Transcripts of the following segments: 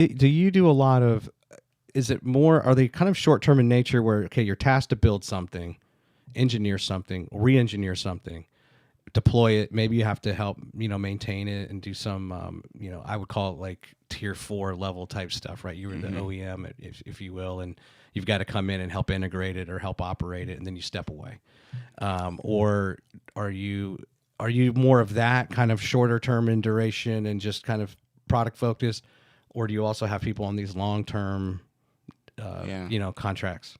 Do you do a lot of, is it more, are they kind of short term in nature where, okay, you're tasked to build something, engineer something, re engineer something, deploy it? Maybe you have to help, maintain it and do some, I would call it like tier 4 level type stuff, right? You were the OEM, if you will, and you've got to come in and help integrate it or help operate it, and then you step away. Or are you more of that kind of shorter term in duration and just kind of product focused, or do you also have people on these long term, contracts?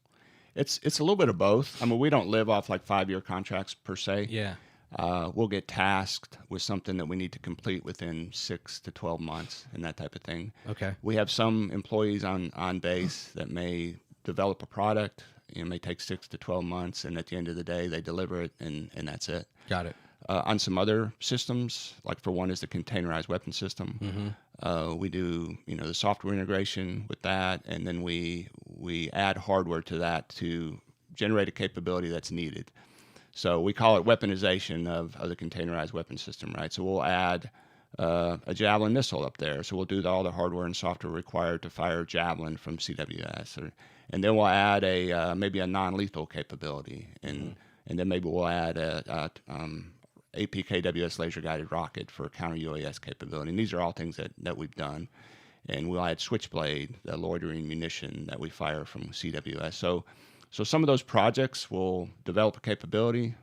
It's a little bit of both. I mean, we don't live off like 5-year contracts per se. Yeah. We'll get tasked with something that we need to complete within 6 to 12 months and that type of thing. Okay. We have some employees on base that may develop a product. It may take 6 to 12 months, and at the end of the day, they deliver it, and that's it. Got it. On some other systems, like for one is the containerized weapon system, we do the software integration with that, and then we add hardware to that to generate a capability that's needed. So we call it weaponization of the containerized weapon system, right? So we'll add a Javelin missile up there. So we'll do all the hardware and software required to fire Javelin from CWS, and then we'll add maybe a non-lethal capability, and then maybe we'll add a APKWS laser-guided rocket for counter-UAS capability. And these are all things that we've done. And we'll add Switchblade, the loitering munition that we fire from CWS. So some of those projects will develop a capability.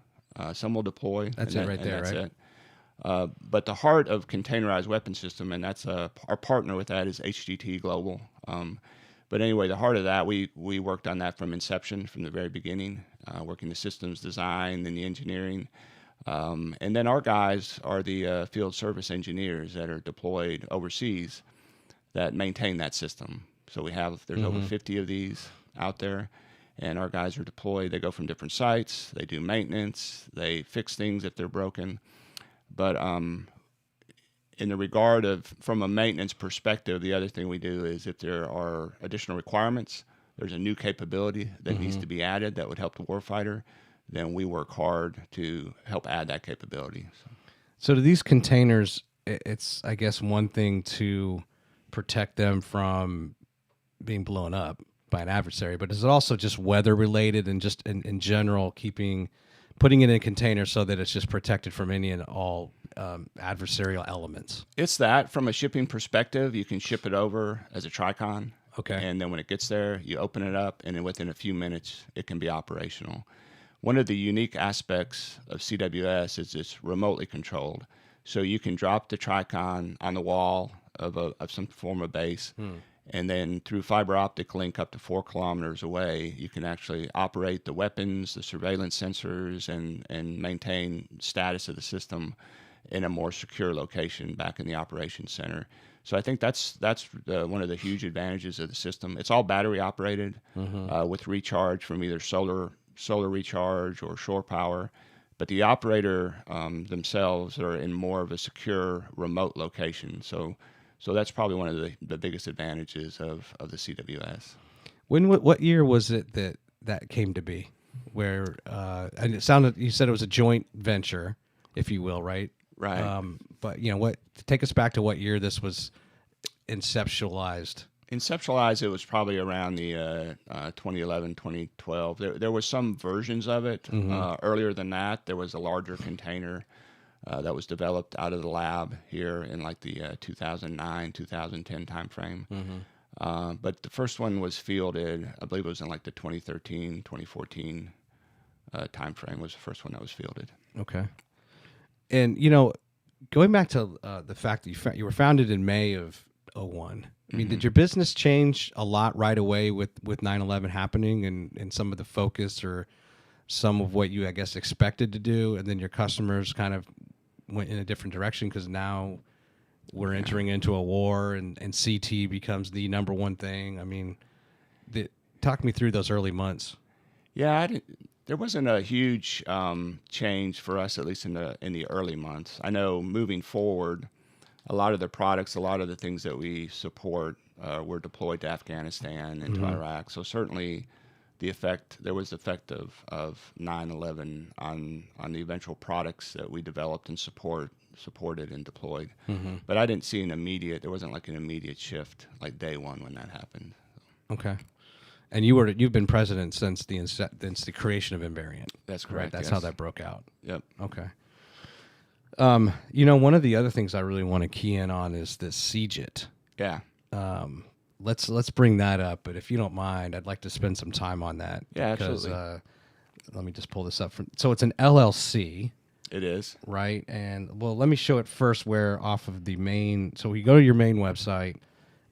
Some will deploy. That's it right there, right? It. But the heart of containerized weapon system, and that's our partner with that is HGT Global. But anyway, the heart of that, we worked on that from inception, from the very beginning, working the systems design, then the engineering. And then our guys are the field service engineers that are deployed overseas that maintain that system. So there's over 50 of these out there, and our guys are deployed. They go from different sites, they do maintenance, they fix things if they're broken. But in the regard of, from a maintenance perspective, the other thing we do is if there are additional requirements, there's a new capability that needs to be added that would help the warfighter, then we work hard to help add that capability. So do these containers, it's, I guess, one thing to protect them from being blown up by an adversary, but is it also just weather related and just in general putting it in a container so that it's just protected from any and all adversarial elements? It's that. From a shipping perspective, you can ship it over as a Tricon. Okay. And then when it gets there, you open it up, and then within a few minutes, it can be operational. One of the unique aspects of CWS is it's remotely controlled. So you can drop the Tricon on the wall of some form of base, and then through fiber optic link up to 4 kilometers away, you can actually operate the weapons, the surveillance sensors, and maintain status of the system in a more secure location back in the operations center. So I think that's one of the huge advantages of the system. It's all battery operated with recharge from either solar recharge or shore power, but the operator themselves are in more of a secure remote location. So that's probably one of the biggest advantages of the CWS. What year was it that came to be? Where and it sounded, you said it was a joint venture, if you will, right? Right. But take us back to what year this was inceptualized. Conceptualized, it was probably around the 2011, 2012. There was some versions of it. Earlier than that, there was a larger container that was developed out of the lab here in like the 2009, 2010 timeframe. But the first one was fielded, I believe it was in like the 2013, 2014 timeframe was the first one that was fielded. Okay. And, going back to the fact that you were founded in May of 2001, I mean, did your business change a lot right away with 9/11 happening and some of the focus or some of what you, I guess, expected to do, and then your customers kind of went in a different direction because now we're entering into a war and CT becomes the number one thing? I mean, talk me through those early months. Yeah, there wasn't a huge change for us, at least in the early months. I know moving forward, a lot of the products, a lot of the things that we support were deployed to Afghanistan and to Iraq. So certainly there was the effect of 9/11 on the eventual products that we developed and support supported and deployed. But I didn't see there wasn't like an immediate shift like day one when that happened. Okay. And you've been president since the creation of Invariant. That's correct. Right? That's yes. how that broke out. Yep. Okay. One of the other things I really want to key in on is this CGIT. Yeah. Let's bring that up, but if you don't mind, I'd like to spend some time on that. Yeah, because, absolutely. Let me just pull this up. So it's an LLC, It is. right? And well, let me show it first. Where off of the main, so we go to your main website,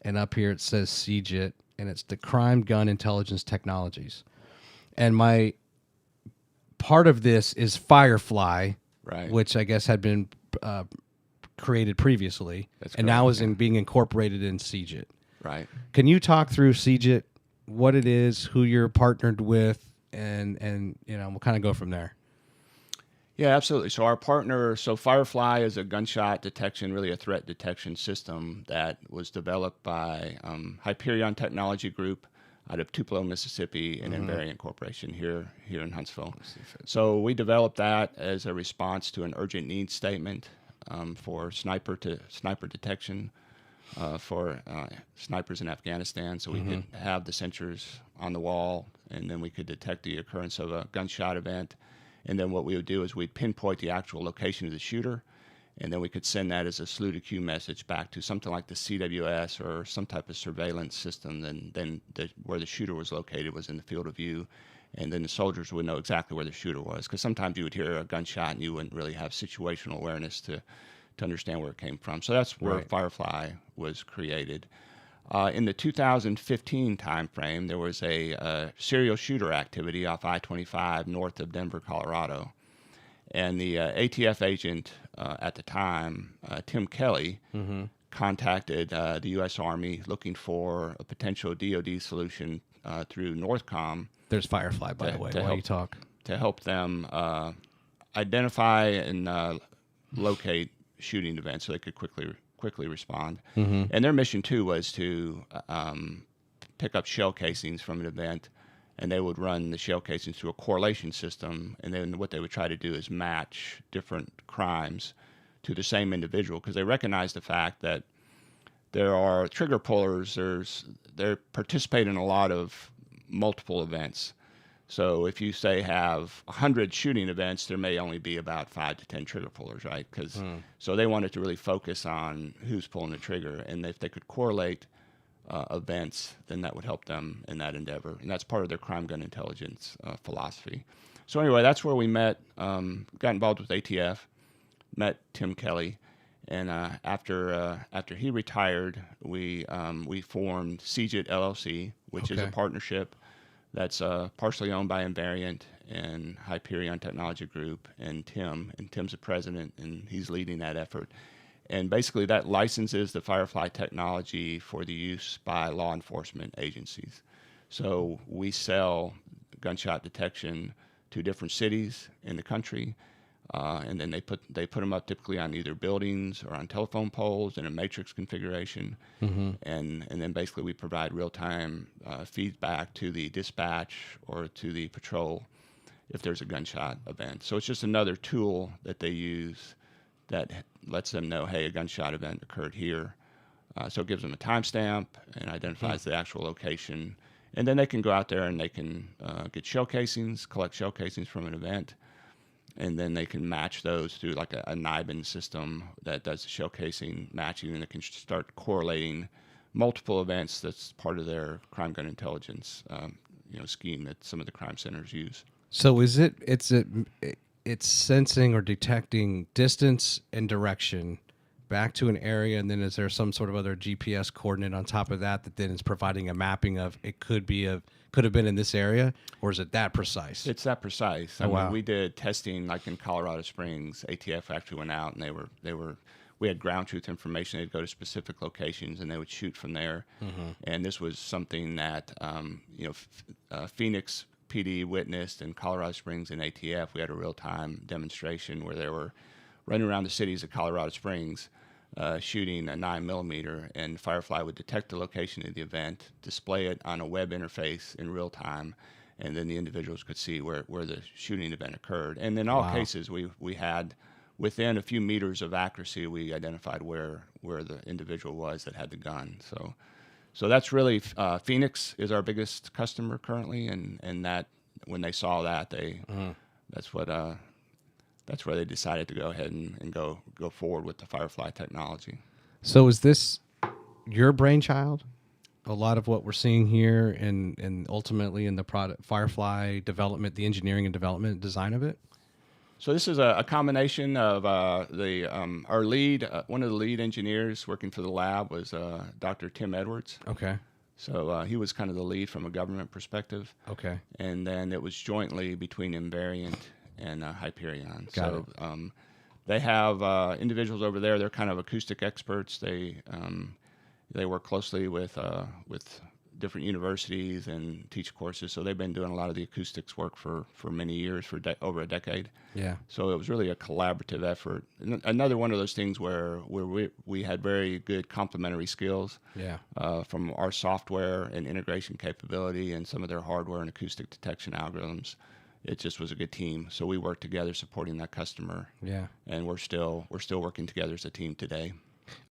and up here it says CGIT, and it's the Crime Gun Intelligence Technologies. And my part of this is Firefly, Right. which I guess had been created previously, That's and now correct, is being incorporated in CGIT. Right. Can you talk through CGIT, what it is, who you're partnered with, and we'll kind of go from there. Yeah, absolutely. So our partner, Firefly is a gunshot detection, really a threat detection system that was developed by Hyperion Technology Group out of Tupelo, Mississippi, and Invariant Corporation here in Huntsville. So we developed that as a response to an urgent needs statement for sniper detection for snipers in Afghanistan. So we could have the sensors on the wall, and then we could detect the occurrence of a gunshot event. And then what we would do is we'd pinpoint the actual location of the shooter, and then we could send that as a slew to queue message back to something like the CWS or some type of surveillance system. Then where the shooter was located was in the field of view, and then the soldiers would know exactly where the shooter was. Because sometimes you would hear a gunshot and you wouldn't really have situational awareness to understand where it came from. So that's where Right. Firefly was created. In the 2015 timeframe, there was a serial shooter activity off I-25 north of Denver, Colorado. And the ATF agent at the time, Tim Kelly, contacted the U.S. Army looking for a potential DoD solution through Northcom. There's Firefly, by the way, while you talk. To help them identify and locate shooting events so they could quickly respond. And their mission too was to pick up shell casings from an event, and they would run the shell casings through a correlation system, and then what they would try to do is match different crimes to the same individual, because they recognize the fact that there are trigger pullers, they participate in a lot of multiple events. So if you say have 100 shooting events, there may only be about 5 to 10 trigger pullers, right? So they wanted to really focus on who's pulling the trigger, and if they could correlate events, then that would help them in that endeavor, and that's part of their crime gun intelligence philosophy. So anyway, that's where we met, got involved with ATF, met Tim Kelly, and after he retired, we formed CGIT LLC, which is a partnership that's partially owned by Invariant and Hyperion Technology Group, and Tim's the president, and he's leading that effort. And basically that licenses the Firefly technology for the use by law enforcement agencies. So we sell gunshot detection to different cities in the country, and then they put them up typically on either buildings or on telephone poles in a matrix configuration, and then basically we provide real-time feedback to the dispatch or to the patrol if there's a gunshot event. So it's just another tool that they use that lets them know, hey, a gunshot event occurred here. So it gives them a timestamp and identifies the actual location, and then they can go out there and they can get shell casings, collect shell casings from an event, and then they can match those through like a NIBIN system that does the shell casing matching, and they can start correlating multiple events. That's part of their crime gun intelligence scheme that some of the crime centers use. So it's sensing or detecting distance and direction back to an area, and then is there some sort of other GPS coordinate on top of that then is providing a mapping of it could have been in this area, or is it that precise? It's that precise. Oh, wow. We did testing like in Colorado Springs. ATF actually went out and we had ground truth information. They'd go to specific locations and they would shoot from there. And this was something that Phoenix PD witnessed, in Colorado Springs and ATF. We had a real-time demonstration where they were running around the cities of Colorado Springs shooting a 9mm, and Firefly would detect the location of the event, display it on a web interface in real time, and then the individuals could see where the shooting event occurred. And in all cases, we had within a few meters of accuracy, we identified where the individual was that had the gun. So that's really Phoenix is our biggest customer currently, and that when they saw that, that's what that's where they decided to go ahead and go forward with the Firefly technology. So is this your brainchild? A lot of what we're seeing here, and ultimately in the product Firefly development, the engineering and development design of it. So this is a combination of our lead, one of the lead engineers working for the lab was Dr. Tim Edwards. Okay. So he was kind of the lead from a government perspective. Okay. And then it was jointly between Invariant and Hyperion. Got so they have individuals over there. They're kind of acoustic experts. They work closely with different universities and teach courses. So they've been doing a lot of the acoustics work for many years, for over a decade. Yeah. So it was really a collaborative effort. Another one of those things where we had very good complementary skills. Yeah. From our software and integration capability and some of their hardware and acoustic detection algorithms. It just was a good team. So we worked together supporting that customer. Yeah. And we're still working together as a team today.